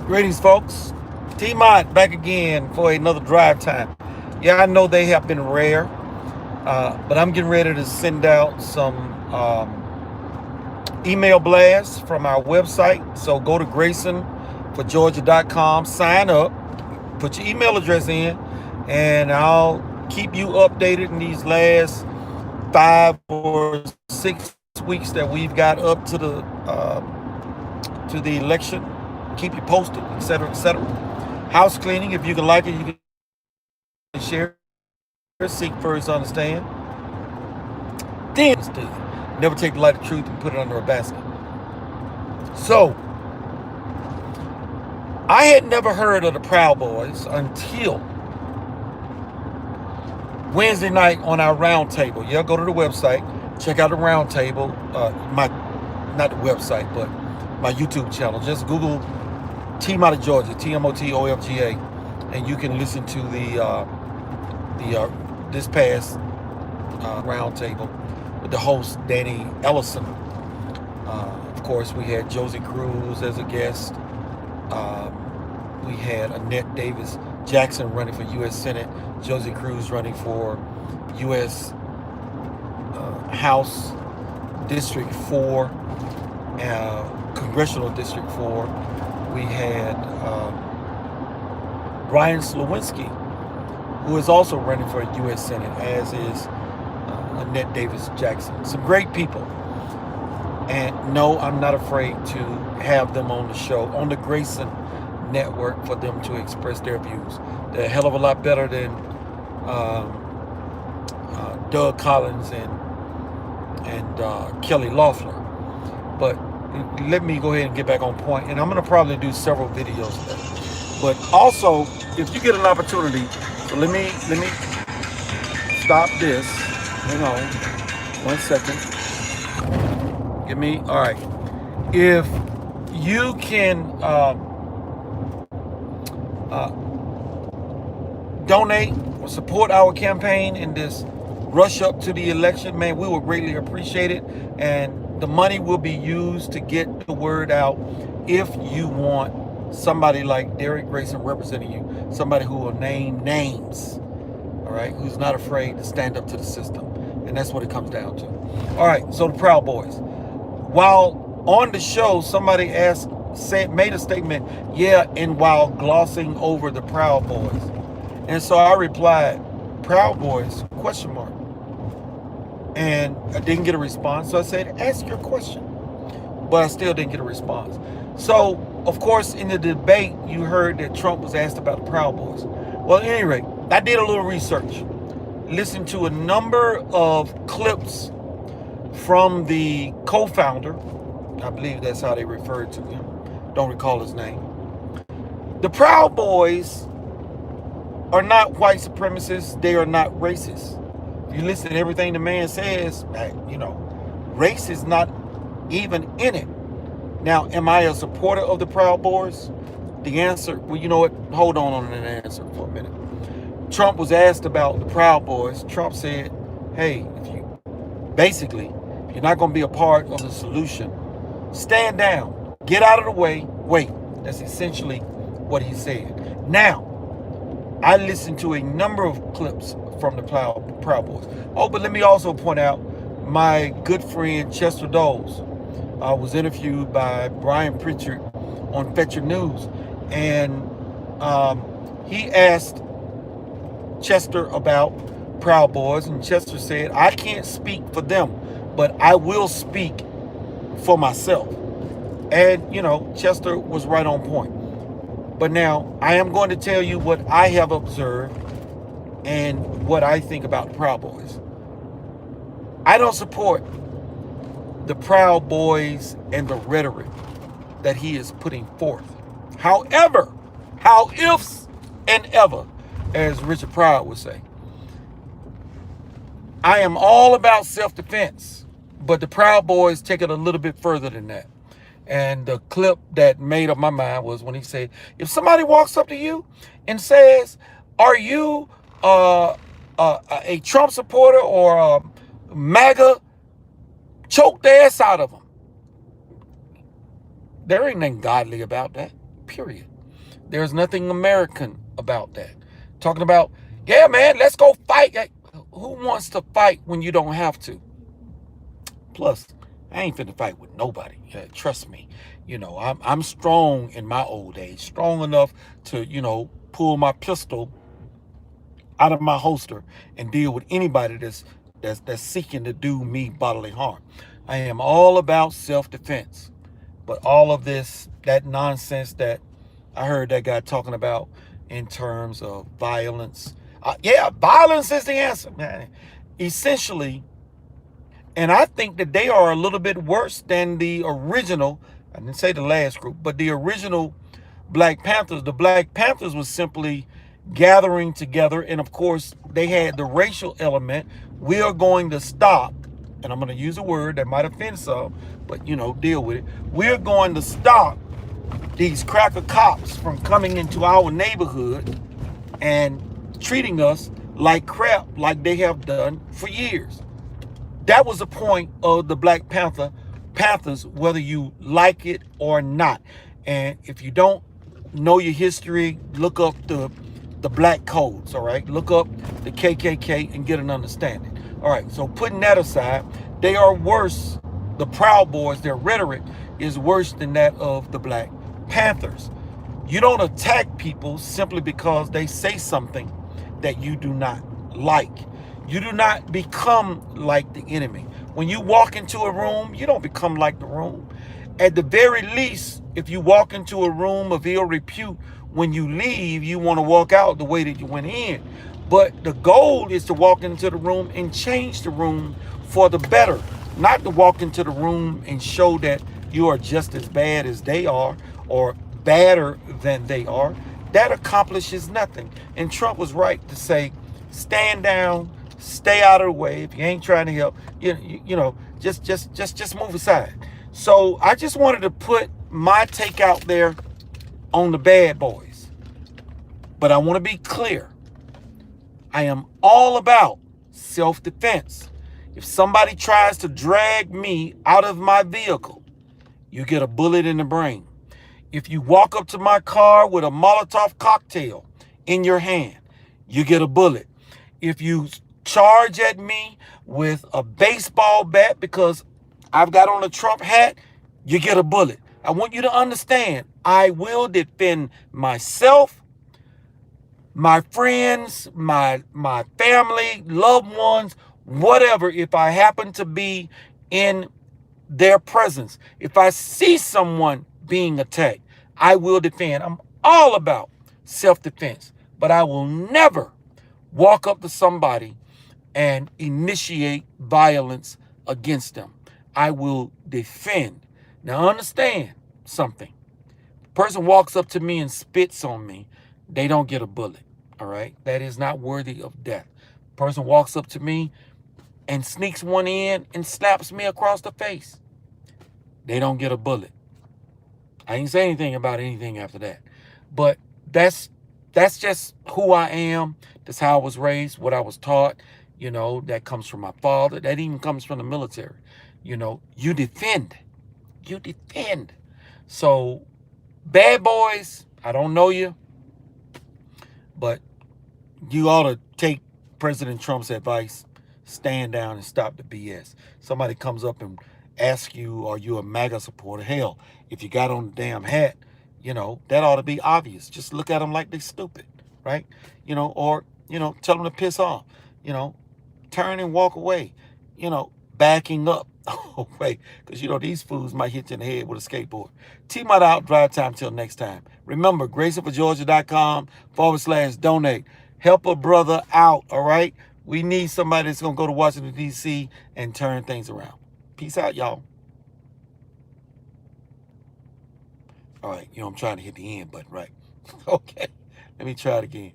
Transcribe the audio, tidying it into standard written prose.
Greetings, folks. T-Mod back again for another drive time. Yeah, I know they have been rare, but I'm getting ready to send out some email blasts from our website. So go to GraysonForGeorgia.com, sign up, put your email address in, and I'll keep you updated in these last 5 or 6 weeks that we've got up to the election. Keep you posted, etc., etc. House cleaning, if you can like it, you can share. Seek first, understand. Then never take the light of truth and put it under a basket. So, I had never heard of the Proud Boys until Wednesday night on our roundtable. Yeah, go to the website, check out the roundtable. Not the website, but my YouTube channel. Just Google TMOTOFGA, TMOTOFGA, and you can listen to the this past roundtable with the host Danny Ellison. Of course, we had Josie Cruz as a guest. We had Annette Davis Jackson running for U.S. Senate, Josie Cruz running for U.S. House District 4, Congressional District 4. We had Brian Slawinski, who is also running for U.S. Senate, as is Annette Davis Jackson. Some great people. And no, I'm not afraid to have them on the show, on the Grayson network, for them to express their views. They're a hell of a lot better than Doug Collins and Kelly Loeffler. But let me go ahead and get back on point. And I'm going to probably do several videos of that. But also, if you get an opportunity, so let me stop this. Hang on 1 second. Give me, all right. If you can donate or support our campaign in this rush up to the election, man, we will greatly appreciate it. And the money will be used to get the word out. If you want somebody like Derrick Grayson representing you, somebody who will name names, all right, who's not afraid to stand up to the system. And that's what it comes down to. All right, so the Proud Boys. While on the show, somebody made a statement, yeah, and while glossing over the Proud Boys. And so I replied, Proud Boys, question mark. And I didn't get a response. So I said, ask your question. But I still didn't get a response. So, of course, in the debate, you heard that Trump was asked about the Proud Boys. Well, at any rate, I did a little research. Listened to a number of clips from the co-founder. I believe that's how they referred to him. Don't recall his name. The Proud Boys are not white supremacists. They are not racist. If you listen to everything the man says, race is not even in it. Now, am I a supporter of the Proud Boys? The answer, well, you know what? Hold on that answer for a minute. Trump was asked about the Proud Boys. Trump said, hey, if you're not going to be a part of the solution, stand down, get out of the way, wait. That's essentially what he said. Now, I listened to a number of clips from the Proud Boys. Oh, but let me also point out my good friend Chester Doles was interviewed by Brian Pritchard on Fetcher News. And he asked Chester about Proud Boys. And Chester said, I can't speak for them, but I will speak for myself. And, Chester was right on point. But now, I am going to tell you what I have observed and what I think about the Proud Boys. I don't support the Proud Boys and the rhetoric that he is putting forth. However, how ifs and ever, as Richard Pryor would say, I am all about self-defense, but the Proud Boys take it a little bit further than that. And the clip that made up my mind was when he said, if somebody walks up to you and says, are you a Trump supporter or a MAGA, choke the ass out of them. There ain't nothing godly about that, period. There's nothing American about that. Talking about, yeah, man, let's go fight. Who wants to fight when you don't have to? Plus, I ain't finna fight with nobody. Trust me. I'm strong in my old age, strong enough to, pull my pistol out of my holster and deal with anybody that's seeking to do me bodily harm. I am all about self-defense. But all of this, that nonsense that I heard that guy talking about in terms of violence, yeah, violence is the answer, man. Essentially, and I think that they are a little bit worse than the original. I didn't say the last group, but the original Black Panthers. The Black Panthers was simply gathering together, and of course, they had the racial element. We are going to stop, and I'm going to use a word that might offend some, but deal with it. We're going to stop these cracker cops from coming into our neighborhood and treating us like crap, like they have done for years. That was the point of the Black Panthers, whether you like it or not. And if you don't know your history, look up the black codes, all right? Look up the KKK and get an understanding. All right, so putting that aside, they are worse. The Proud Boys, their rhetoric is worse than that of the Black Panthers. You don't attack people simply because they say something that you do not like. You do not become like the enemy. When you walk into a room, you don't become like the room. At the very least, if you walk into a room of ill repute, when you leave, you want to walk out the way that you went in. But the goal is to walk into the room and change the room for the better, not to walk into the room and show that you are just as bad as they are or badder than they are. That accomplishes nothing. And Trump was right to say, stand down, stay out of the way. If you ain't trying to help, just move aside. So I just wanted to put my take out there on the bad boys. But I want to be clear. I am all about self-defense. If somebody tries to drag me out of my vehicle, you get a bullet in the brain. If you walk up to my car with a Molotov cocktail in your hand, you get a bullet. If you charge at me with a baseball bat because I've got on a Trump hat, you get a bullet. I want you to understand, I will defend myself, my friends, my family, loved ones, whatever, if I happen to be in their presence. If I see someone being attacked, I will defend. I'm all about self-defense, but I will never walk up to somebody and initiate violence against them. I will defend. Now understand something. Person walks up to me and spits on me, they don't get a bullet. All right? That is not worthy of death. Person walks up to me and sneaks one in and slaps me across the face, they don't get a bullet. I didn't say anything about anything after that. But that's just who I am. That's how I was raised, what I was taught. That comes from my father. That even comes from the military. You defend. You defend. So, bad boys, I don't know you, but you ought to take President Trump's advice. Stand down and stop the BS. Somebody comes up and asks you, are you a MAGA supporter? Hell, if you got on the damn hat, that ought to be obvious. Just look at them like they're stupid, right? Or, tell them to piss off, turn and walk away, backing up away. Because, these fools might hit you in the head with a skateboard. TMOT out, drive time till next time. Remember, GraysonForGeorgia.com/donate. Help a brother out, all right? We need somebody that's going to go to Washington, D.C. and turn things around. Peace out, y'all. All right, I'm trying to hit the end button, right? Okay, let me try it again.